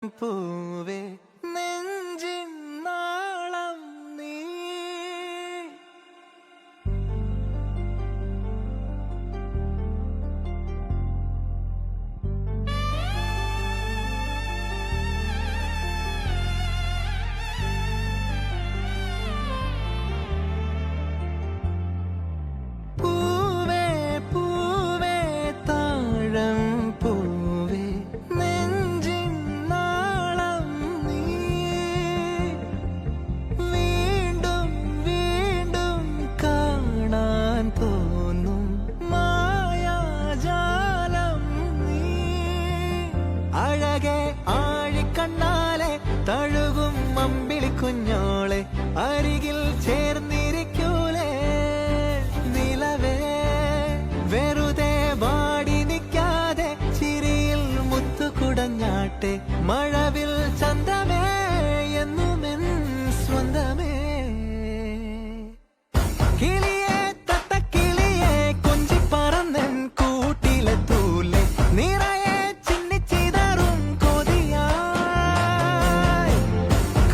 പൂവേ നെഞ്ചിൻ നാളം നീ. പൂവേ പൂവേ താഴം പൂവേ നെഞ്ചിൻ നാളം നീ. വീണ്ടും വീണ്ടും കാണാൻ തോന്നും മായാജാലം നീ. അഴകെ ആഴിക്കണ്ണാലെ തഴുകും അമ്പിളി കുഞ്ഞോളെ അരികിൽ ചേർന്നിരിക്കൂലേ നിലവേ. വെറുതെ വാടി നിൽക്കാതെ ചിരിയിൽ മുത്തുകുടഞ്ഞാട്ടെ മഴവിൽ ചന്തമേ എന്നുമെൻ സ്വന്തമേ. കിളിയെ തത്തക്കിളിയെ കൊഞ്ചി പറന്നൻ കൂട്ടിലെ തൂലെ നിറയെ ചിന്നിച്ചിതറും കൊതിയായി.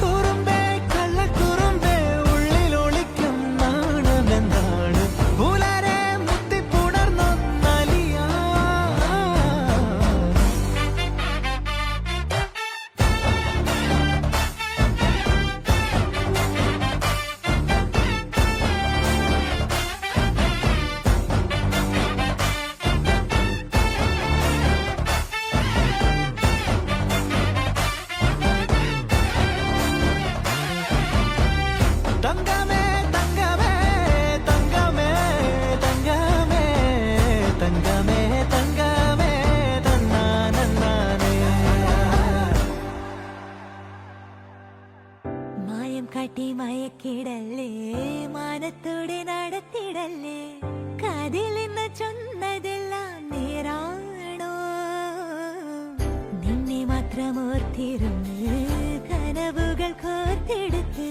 കുറുമ്പേ കള്ളക്കുറുമ്പേ ഉള്ളിലൊളിക്കും നാണമെന്താണ് പുലരെ മുത്തിപ്പുണർന്നൊന്നലിയാ. തങ്കമേ തങ്കമേ തങ്കമേ തങ്കമേ തങ്കമേ തങ്കമേ തന്നാനേ. മായം കാട്ടി മയക്കിടല്ലേ, മാനത്തോടെ നടത്തിടല്ലേ, കാതിലിന്ന് ചൊന്നതെല്ലാം നേരാണോ? നിന്നെ മാത്രം ഓർത്തിരുന്ന് കനവുകൾ കോർത്തെടുത്ത്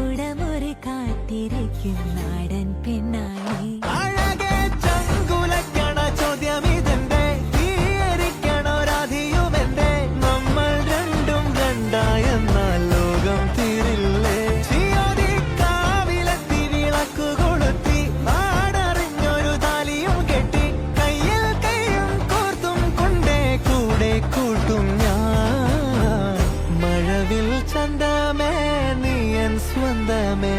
ഉടമുറി കാത്തിരിക്കും നാടൻ പെണ്ണായി. അഴകെ ചങ്കുലക്കണ ചോദ്യമിതെന്തേ, തീയരിക്കണോ രാധിയുമെന്തേ, നമ്മൾ രണ്ടും രണ്ടായെന്നാൽ ലോകം തീരില്ലേ. ചിയോതിക്കാവിലെത്തി വിളക്കു കൊളുത്തി നാടറിഞ്ഞൊരു താലിയും കെട്ടി കയ്യിൽ കയ്യും കോർത്തും കൊണ്ടേ കൂടെ കൂട്ടും ഞാൻ. മഴവിൽ ചന്തമേ നീ എൻ സ്വന്തമേ.